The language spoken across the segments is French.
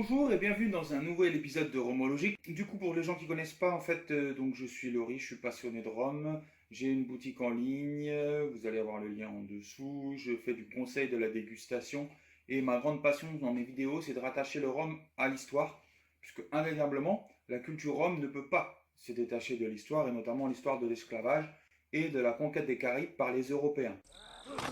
Bonjour et bienvenue dans un nouvel épisode de Romologie. Du coup, pour les gens qui connaissent pas, en fait, donc je suis Laurie, je suis passionné de Rome. J'ai une boutique en ligne, vous allez avoir le lien en dessous. Je fais du conseil, de la dégustation. Et ma grande passion dans mes vidéos, c'est de rattacher le rhum à l'histoire. Puisque indéniablement, la culture rhum ne peut pas se détacher de l'histoire, et notamment l'histoire de l'esclavage et de la conquête des Caraïbes par les Européens. Voilà.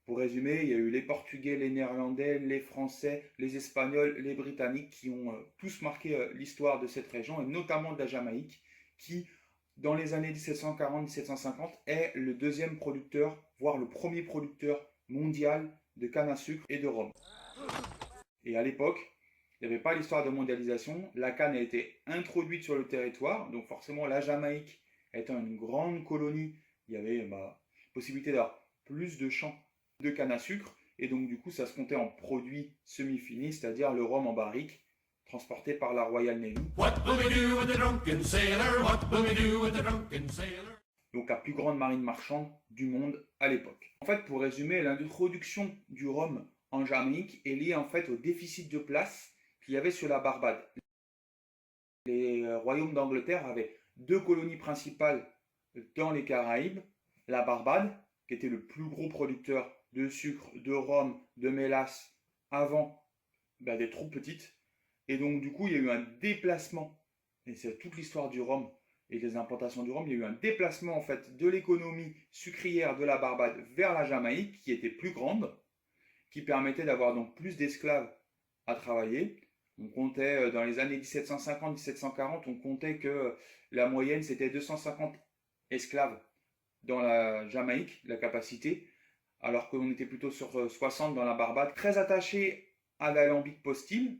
Pour résumer, il y a eu les Portugais, les Néerlandais, les Français, les Espagnols, les Britanniques qui ont tous marqué l'histoire de cette région et notamment de la Jamaïque qui, dans les années 1740-1750, est le deuxième producteur, voire le premier producteur mondial de canne à sucre et de rhum. Et à l'époque, il n'y avait pas l'histoire de mondialisation. La canne a été introduite sur le territoire, donc forcément la Jamaïque étant une grande colonie, il y avait possibilité d'avoir plus de champs de canne à sucre, et donc du coup ça se comptait en produits semi-finis, c'est-à-dire le rhum en barrique, transporté par la Royal Navy. Donc la plus grande marine marchande du monde à l'époque. En fait, pour résumer, l'introduction du rhum en Jamaïque est liée en fait au déficit de place qu'il y avait sur la Barbade. Les royaumes d'Angleterre avaient deux colonies principales dans les Caraïbes, la Barbade, qui était le plus gros producteur de sucre, de rhum, de mélasse avant des troupes petites. Et donc du coup, il y a eu un déplacement, et c'est toute l'histoire du rhum et des implantations du rhum, il y a eu un déplacement en fait de l'économie sucrière de la Barbade vers la Jamaïque, qui était plus grande, qui permettait d'avoir donc plus d'esclaves à travailler. On comptait dans les années 1750-1740, on comptait que la moyenne c'était 250 esclaves dans la Jamaïque, la capacité, alors qu'on était plutôt sur 60 dans la Barbade, très attaché à l'alambic postile,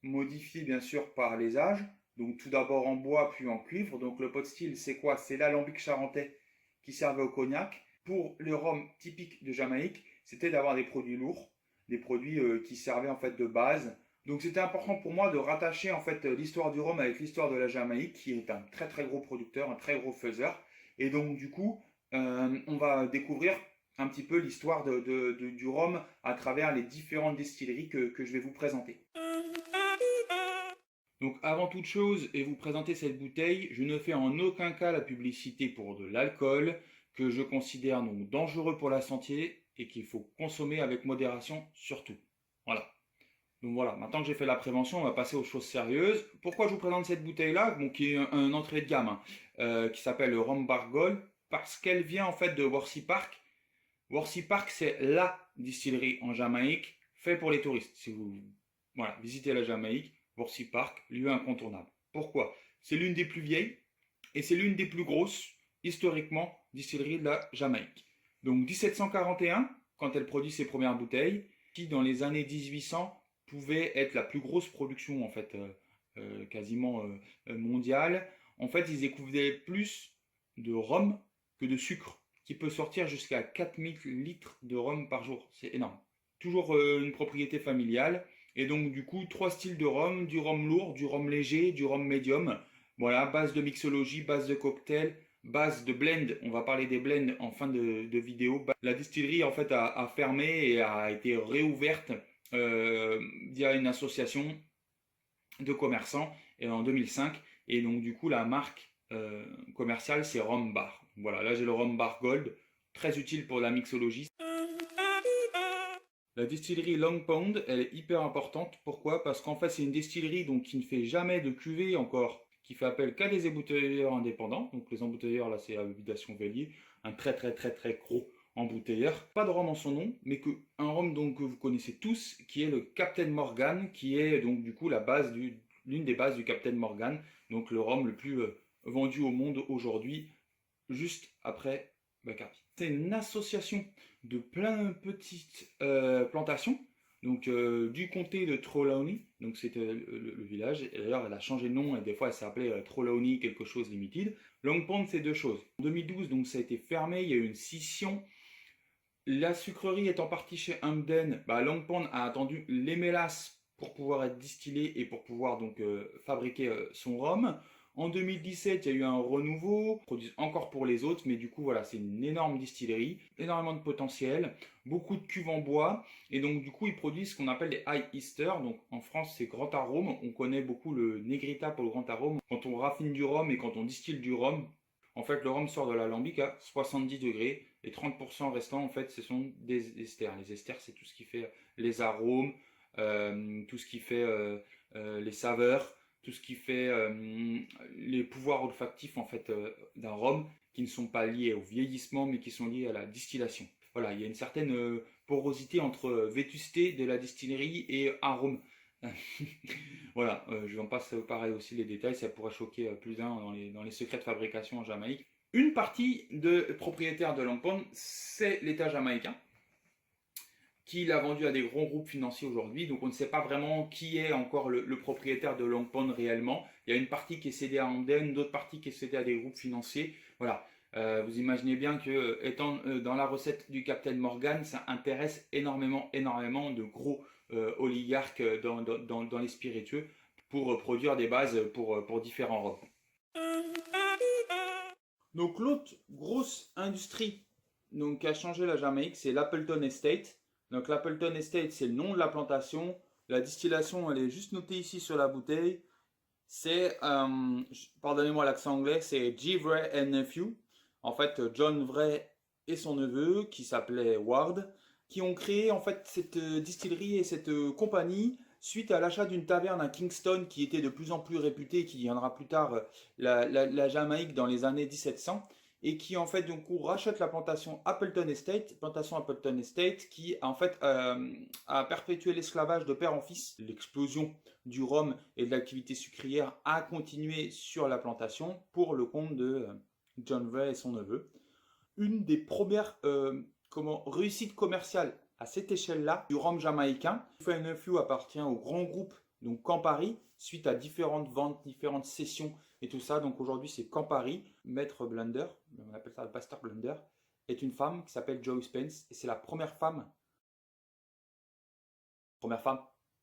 modifié bien sûr par les âges, donc tout d'abord en bois puis en cuivre. Donc le pot style c'est quoi? C'est l'alambic charentais qui servait au cognac. Pour le rhum typique de Jamaïque, c'était d'avoir des produits lourds, des produits qui servaient en fait de base. Donc c'était important pour moi de rattacher en fait l'histoire du rhum avec l'histoire de la Jamaïque, qui est un très très gros producteur, un très gros faiseur. Et donc du coup, on va découvrir un petit peu l'histoire du rhum à travers les différentes distilleries que je vais vous présenter. Donc avant toute chose, et vous présenter cette bouteille, je ne fais en aucun cas la publicité pour de l'alcool, que je considère donc dangereux pour la santé et qu'il faut consommer avec modération surtout. Voilà. Donc voilà, maintenant que j'ai fait la prévention, on va passer aux choses sérieuses. Pourquoi je vous présente cette bouteille-là, qui est un entrée de gamme, qui s'appelle le Rhum Bar Gold, parce qu'elle vient en fait de Worcester Park. Worcester Park, c'est la distillerie en Jamaïque, fait pour les touristes. Si vous visitez la Jamaïque, Worcester Park, lieu incontournable. Pourquoi? C'est l'une des plus vieilles et c'est l'une des plus grosses, historiquement, distilleries de la Jamaïque. Donc 1741, quand elle produit ses premières bouteilles, qui dans les années 1800 pouvait être la plus grosse production en fait quasiment mondiale. En fait, ils écouvraient plus de rhum que de sucre, qui peut sortir jusqu'à 4000 litres de rhum par jour. C'est énorme. Toujours une propriété familiale. Et donc du coup, trois styles de rhum, du rhum lourd, du rhum léger, du rhum médium. Voilà, base de mixologie, base de cocktail, base de blend. On va parler des blends en fin de vidéo. La distillerie en fait a fermé et a été réouverte via une association de commerçants en 2005. Et donc du coup, la marque commerciale, c'est Rhum Bar. Voilà, là j'ai le Rhum Bar Gold, très utile pour la mixologie. La distillerie Long Pond, elle est hyper importante. Pourquoi? Parce qu'en fait, c'est une distillerie donc, qui ne fait jamais de cuvée encore, qui fait appel qu'à des embouteilleurs indépendants. Donc les embouteilleurs, là, c'est Habitation Vélier, un très gros embouteilleur. Pas de rhum en son nom, mais un rhum donc, que vous connaissez tous, qui est le Captain Morgan, qui est donc du coup l'une des bases du Captain Morgan, donc le rhum le plus vendu au monde aujourd'hui, juste après Bacardi. C'est une association de plein de petites plantations, donc du comté de Trelawney, donc c'était le village. D'ailleurs, elle a changé de nom et des fois elle s'appelait Trelawney quelque chose limited. Long Pond, c'est deux choses. En 2012, donc ça a été fermé, il y a eu une scission. La sucrerie étant partie chez Hamden, Long Pond a attendu les mélasses pour pouvoir être distillé et pour pouvoir donc fabriquer son rhum. En 2017, il y a eu un renouveau, ils produisent encore pour les autres, mais du coup, voilà, c'est une énorme distillerie, énormément de potentiel, beaucoup de cuves en bois, et donc du coup, ils produisent ce qu'on appelle des High Easter. Donc en France, c'est Grand Arôme. On connaît beaucoup le Negrita pour le Grand Arôme. Quand on raffine du rhum et quand on distille du rhum, en fait, le rhum sort de l'alambic à 70 degrés, et 30% restants, en fait, ce sont des esters. Les esters, c'est tout ce qui fait les arômes, tout ce qui fait les saveurs, tout ce qui fait les pouvoirs olfactifs en fait d'un rhum qui ne sont pas liés au vieillissement mais qui sont liés à la distillation. Voilà, il y a une certaine porosité entre vétusté de la distillerie et arôme. Voilà, je vous en passe pareil aussi les détails, ça pourrait choquer plus d'un dans les secrets de fabrication en Jamaïque. Une partie de propriétaires de Long Pond, c'est l'État jamaïcain qui l'a vendu à des grands groupes financiers aujourd'hui. Donc on ne sait pas vraiment qui est encore le propriétaire de Long Pond réellement. Il y a une partie qui est cédée à Anden, d'autres parties qui est cédée à des groupes financiers. Voilà. Vous imaginez bien que étant dans la recette du Captain Morgan, ça intéresse énormément de gros oligarques dans les spiritueux pour produire des bases pour différents rhums. Donc l'autre grosse industrie donc, qui a changé la Jamaïque, c'est l'Appleton Estate. Donc l'Appleton Estate, c'est le nom de la plantation. La distillation, elle est juste notée ici sur la bouteille. C'est, pardonnez-moi l'accent anglais, c'est G. Vray and Nephew. En fait, John Vray et son neveu, qui s'appelait Ward, qui ont créé en fait cette distillerie et cette compagnie suite à l'achat d'une taverne à Kingston qui était de plus en plus réputée, qui deviendra plus tard la Jamaïque dans les années 1700 et qui en fait donc rachète la plantation Appleton Estate qui en fait a perpétué l'esclavage de père en fils. L'explosion du rhum et de l'activité sucrière a continué sur la plantation pour le compte de John Vray et son neveu. Une des premières réussites commerciales à cette échelle-là du rhum jamaïcain. Nephew appartient au grand groupe donc Campari, suite à différentes ventes, différentes sessions et tout ça. Donc aujourd'hui c'est Campari. Maître Blender, on appelle ça le Pasteur Blender, est une femme qui s'appelle Joy Spence et c'est la première femme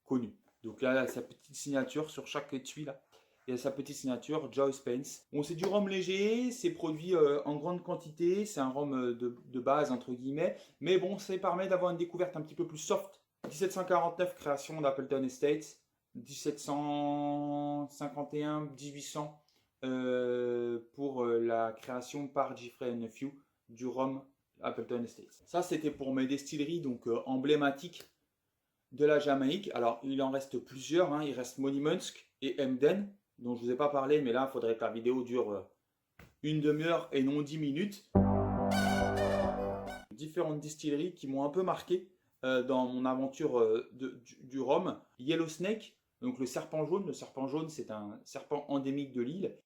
connue. Donc là, elle a sa petite signature sur chaque étui là. Il y a sa petite signature, Joy Spence. Bon, c'est du rhum léger, c'est produit en grande quantité, c'est un rhum de base entre guillemets, mais bon, ça permet d'avoir une découverte un petit peu plus soft. 1749, création d'Appleton Estates. 1751-1800 pour la création par Geoffrey Nephew du rhum Appleton Estates. Ça, c'était pour mes distilleries donc emblématiques de la Jamaïque. Alors, il en reste plusieurs. Hein. Il reste Monimunsk et Emden, dont je ne vous ai pas parlé, mais là, il faudrait que la vidéo dure une demi-heure et non 10 minutes. Différentes distilleries qui m'ont un peu marqué dans mon aventure du rhum. Yellow Snake, donc le serpent jaune. Le serpent jaune, c'est un serpent endémique de l'île.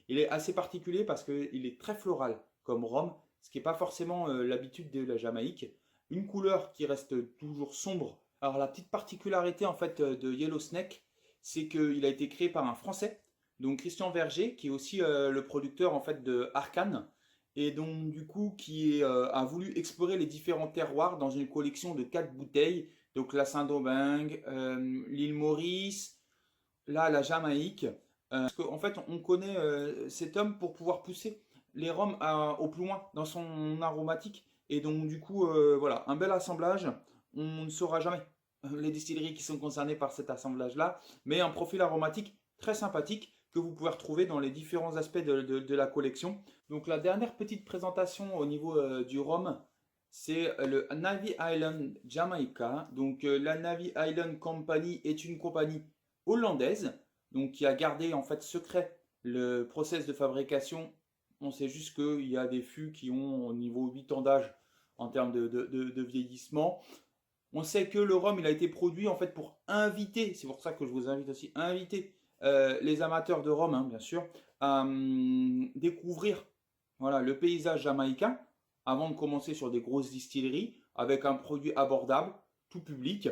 Il est assez particulier parce qu'il est très floral comme rhum, ce qui n'est pas forcément l'habitude de la Jamaïque. Une couleur qui reste toujours sombre. Alors la petite particularité en fait de Yellow Snake, c'est qu'il a été créé par un Français, donc Christian Verger, qui est aussi le producteur en fait de Arcane, et donc du coup qui a voulu explorer les différents terroirs dans une collection de 4 bouteilles, donc la Saint-Domingue, l'île Maurice, là la Jamaïque. Parce qu'en fait on connaît cet homme pour pouvoir pousser les rhums au plus loin dans son aromatique. Et donc du coup, voilà, un bel assemblage. On ne saura jamais les distilleries qui sont concernées par cet assemblage-là, mais un profil aromatique très sympathique que vous pouvez retrouver dans les différents aspects de la collection. Donc la dernière petite présentation au niveau du rhum, c'est le Navy Island Jamaica. Donc la Navy Island Company est une compagnie hollandaise, donc qui a gardé en fait secret le process de fabrication. On sait juste qu'il y a des fûts qui ont au niveau 8 ans d'âge en termes de vieillissement. On sait que le rhum il a été produit en fait pour inviter, c'est pour ça que je vous invite aussi à inviter les amateurs de rhum, hein, bien sûr, à découvrir voilà, le paysage jamaïcain avant de commencer sur des grosses distilleries avec un produit abordable, tout public.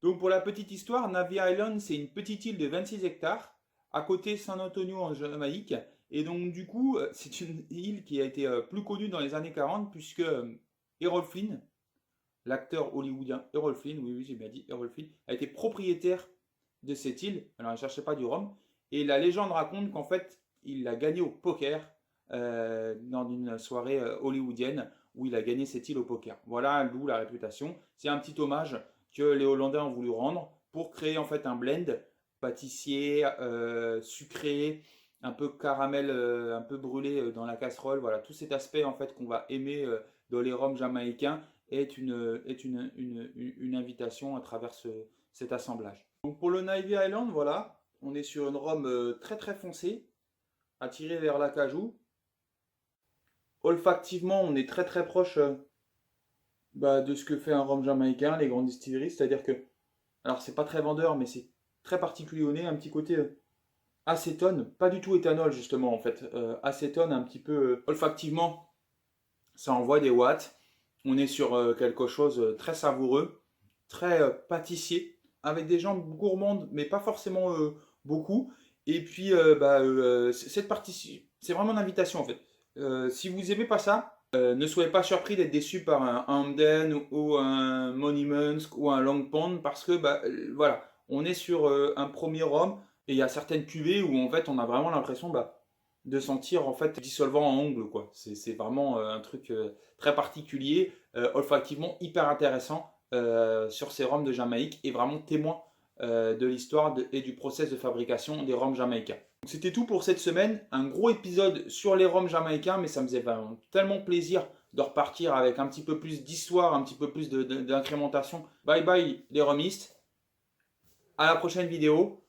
Donc pour la petite histoire, Navy Island c'est une petite île de 26 hectares à côté San Antonio en Jamaïque. Et donc du coup, c'est une île qui a été plus connue dans les années 40 puisque Errol Flynn, l'acteur hollywoodien Errol Flynn, oui j'ai bien dit Errol Flynn, a été propriétaire de cette île. Alors il ne cherchait pas du rhum. Et la légende raconte qu'en fait, il l'a gagné au poker dans une soirée hollywoodienne où il a gagné cette île au poker. Voilà d'où la réputation. C'est un petit hommage que les Hollandais ont voulu rendre pour créer en fait un blend pâtissier, sucré, un peu caramel, un peu brûlé dans la casserole. Voilà, tout cet aspect en fait qu'on va aimer dans les rhums jamaïcains est une invitation à travers cet assemblage. Donc pour le Navy Island, voilà, on est sur une rhum très très foncée, attirée vers l'acajou. Olfactivement, on est très très proche de ce que fait un rhum jamaïcain, les grandes distilleries, c'est-à-dire que, alors c'est pas très vendeur, mais c'est très particulier au nez, un petit côté acétone, pas du tout éthanol justement en fait, acétone un petit peu olfactivement, ça envoie des watts. On est sur quelque chose de très savoureux, très pâtissier, avec des jambes gourmandes, mais pas forcément beaucoup. Et puis, cette partie, c'est vraiment une invitation en fait. Si vous aimez pas ça, ne soyez pas surpris d'être déçu par un Hamden ou un Monimensк ou un Long Pond parce que voilà, on est sur un premier rhum et il y a certaines cuvées où en fait on a vraiment l'impression de sentir en fait dissolvant en ongles quoi. C'est vraiment un truc très particulier, olfactivement hyper intéressant sur ces rhums de Jamaïque et vraiment témoin de l'histoire et du process de fabrication des rhums jamaïcains. C'était tout pour cette semaine, un gros épisode sur les rhums jamaïcains, mais ça me faisait vraiment tellement plaisir de repartir avec un petit peu plus d'histoire, un petit peu plus d'incrémentation. Bye bye les rhumistes, à la prochaine vidéo.